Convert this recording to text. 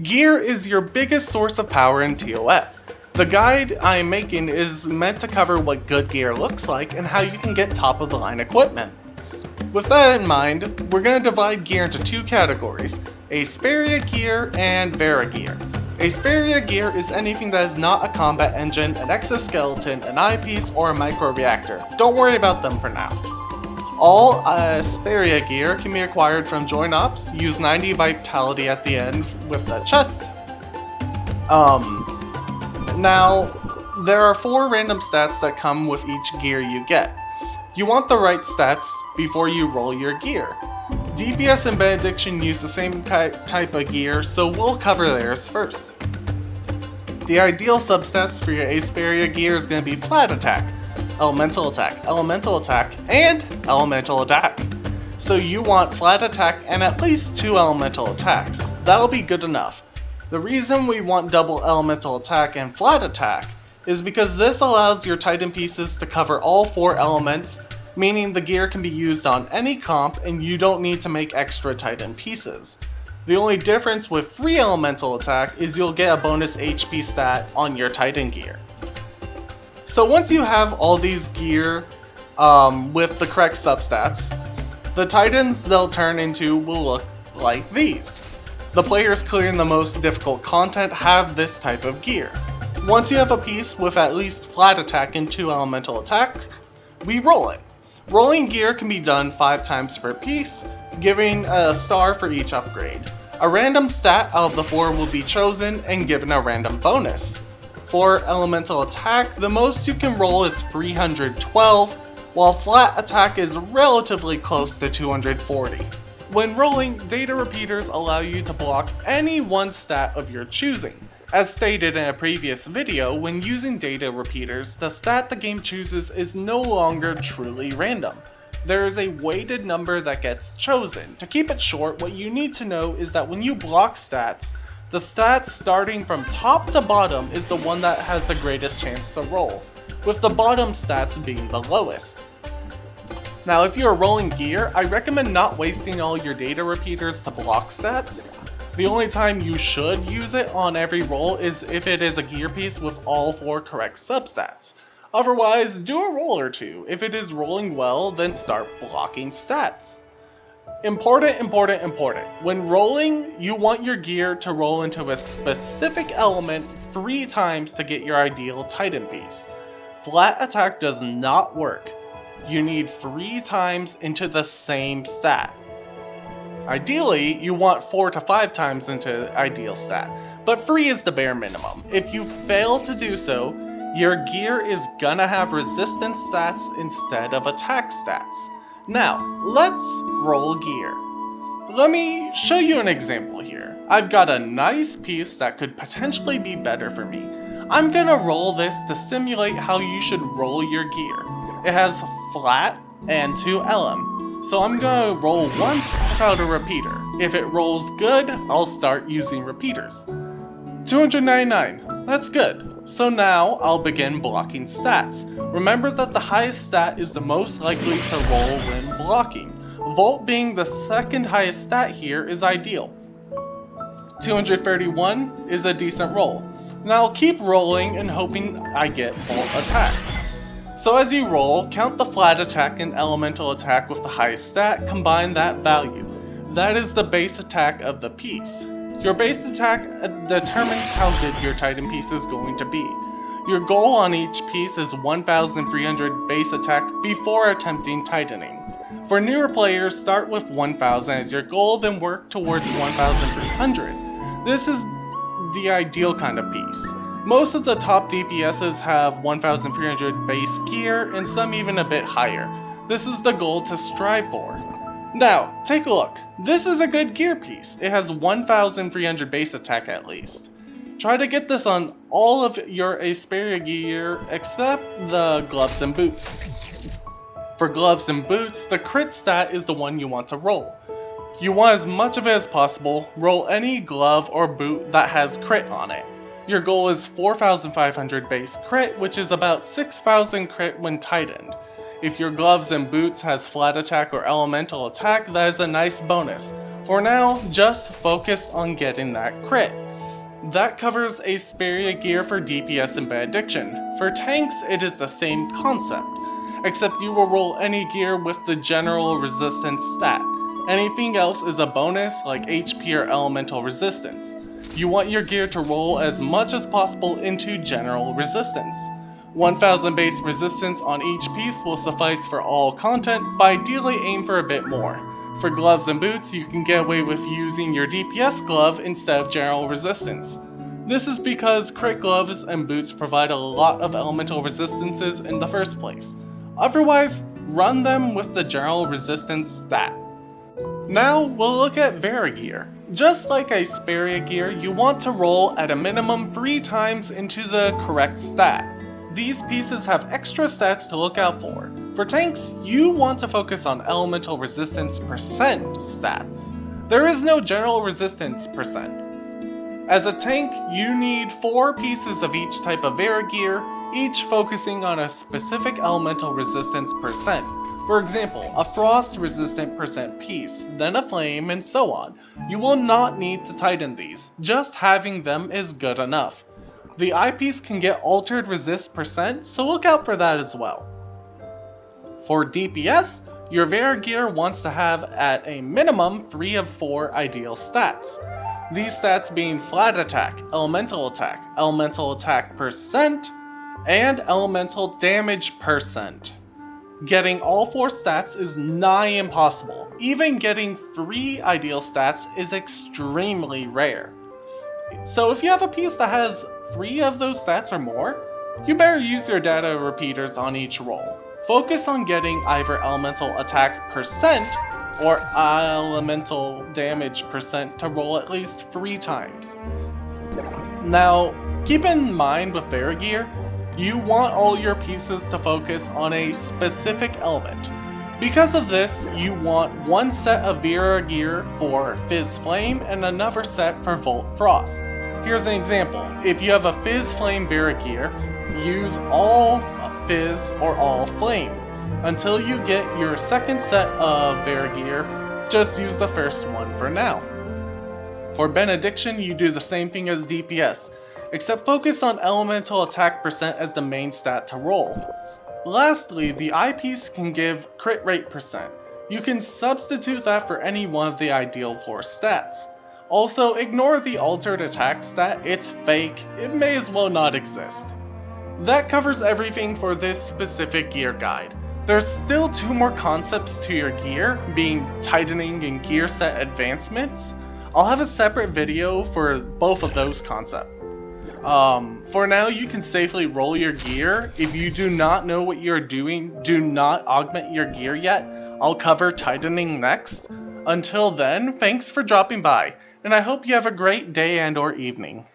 Gear is your biggest source of power in TOF. The guide I am making is meant to cover what good gear looks like and how you can get top of the line equipment. With that in mind, we're going to divide gear into two categories, Asperia gear and Vera gear. Asperia gear is anything that is not a combat engine, an exoskeleton, an eyepiece, or a micro-reactor. Don't worry about them for now. All Asperia gear can be acquired from Join Ops, use 90 Vitality at the end with the chest. Now, there are 4 random stats that come with each gear you get. You want the right stats before you roll your gear. DPS and Benediction use the same type of gear, so we'll cover theirs first. The ideal substats for your Asperia gear is going to be Flat Attack, Elemental Attack, and Elemental Attack. So you want Flat Attack and at least 2 Elemental Attacks. That'll be good enough. The reason we want double Elemental Attack and Flat Attack is because this allows your Titan pieces to cover all 4 elements, meaning the gear can be used on any comp and you don't need to make extra Titan pieces. The only difference with 3 Elemental Attack is you'll get a bonus HP stat on your Titan gear. So once you have all these gear with the correct substats, the Titans they'll turn into will look like these. The players clearing the most difficult content have this type of gear. Once you have a piece with at least Flat Attack and 2 Elemental Attack, we roll it. Rolling gear can be done 5 times per piece, giving a star for each upgrade. A random stat out of the 4 will be chosen and given a random bonus. For Elemental Attack, the most you can roll is 312, while Flat Attack is relatively close to 240. When rolling, data repeaters allow you to block any one stat of your choosing. As stated in a previous video, when using data repeaters, the stat the game chooses is no longer truly random. There is a weighted number that gets chosen. To keep it short, what you need to know is that when you block stats, the stat starting from top to bottom is the one that has the greatest chance to roll, with the bottom stats being the lowest. Now if you are rolling gear, I recommend not wasting all your data repeaters to block stats. The only time you should use it on every roll is if it is a gear piece with all 4 correct substats. Otherwise, do a roll or 2. If it is rolling well, then start blocking stats. Important. When rolling, you want your gear to roll into a specific element 3 times to get your ideal Titan piece. Flat Attack does not work. You need 3 times into the same stat. Ideally, you want 4 to 5 times into the ideal stat, but 3 is the bare minimum. If you fail to do so, your gear is gonna have resistance stats instead of attack stats. Now, let's roll gear. Let me show you an example here. I've got a nice piece that could potentially be better for me. I'm gonna roll this to simulate how you should roll your gear. It has flat and 2 LM. So I'm gonna roll once without a repeater. If it rolls good, I'll start using repeaters. 299, that's good. So now I'll begin blocking stats. Remember that the highest stat is the most likely to roll when blocking. Volt being the second highest stat here is ideal. 231 is a decent roll. Now I'll keep rolling and hoping I get Volt Attack. So as you roll, count the Flat Attack and Elemental Attack with the highest stat, combine that value. That is the base attack of the piece. Your base attack determines how good your Titan piece is going to be. Your goal on each piece is 1,300 base attack before attempting Titaning. For newer players, start with 1,000 as your goal, then work towards 1,300. This is the ideal kind of piece. Most of the top DPSs have 1,300 base gear, and some even a bit higher. This is the goal to strive for. Now, take a look. This is a good gear piece. It has 1,300 base attack at least. Try to get this on all of your Asperia gear except the gloves and boots. For gloves and boots, the crit stat is the one you want to roll. You want as much of it as possible, roll any glove or boot that has crit on it. Your goal is 4,500 base crit, which is about 6,000 crit when tightened. If your gloves and boots has flat attack or elemental attack, that is a nice bonus. For now, just focus on getting that crit. That covers Asperia gear for DPS and Benediction. For tanks, it is the same concept, except you will roll any gear with the general resistance stat. Anything else is a bonus like HP or elemental resistance. You want your gear to roll as much as possible into general resistance. 1000 base resistance on each piece will suffice for all content, but ideally aim for a bit more. For gloves and boots, you can get away with using your DPS glove instead of general resistance. This is because crit gloves and boots provide a lot of elemental resistances in the first place. Otherwise, run them with the general resistance stat. Now we'll look at Vera gear. Just like Asperia gear, you want to roll at a minimum 3 times into the correct stat. These pieces have extra stats to look out for. For tanks, you want to focus on elemental resistance percent stats. There is no general resistance percent. As a tank, you need 4 pieces of each type of Vera gear, each focusing on a specific elemental resistance percent. For example, a frost resistant percent piece, then a flame, and so on. You will not need to tighten these, just having them is good enough. The eyepiece can get altered resist percent, so look out for that as well. For DPS, your Vera gear wants to have at a minimum 3 of 4 ideal stats. These stats being flat attack, elemental attack percent, and elemental damage percent. Getting all 4 stats is nigh impossible. Even getting 3 ideal stats is extremely rare. So if you have a piece that has 3 of those stats or more, you better use your data repeaters on each roll. Focus on getting either elemental attack percent or elemental damage percent to roll at least 3 times. Now, keep in mind with Vera gear, you want all your pieces to focus on a specific element. Because of this, you want one set of Vera gear for Fizz Flame and another set for Volt Frost. Here's an example. If you have a Fizz Flame Vera gear, use all Fizz or all Flame. Until you get your second set of Vera gear, just use the first one for now. For Benediction, you do the same thing as DPS, except focus on elemental attack percent as the main stat to roll. Lastly, the eyepiece can give crit rate percent. You can substitute that for any one of the ideal 4 stats. Also, ignore the altered attack stat, it's fake, it may as well not exist. That covers everything for this specific gear guide. There's still 2 more concepts to your gear, being tightening and gear set advancements. I'll have a separate video for both of those concepts. For now, you can safely roll your gear. If you do not know what you're doing, do not augment your gear yet. I'll cover tightening next. Until then, thanks for dropping by, and I hope you have a great day and or evening.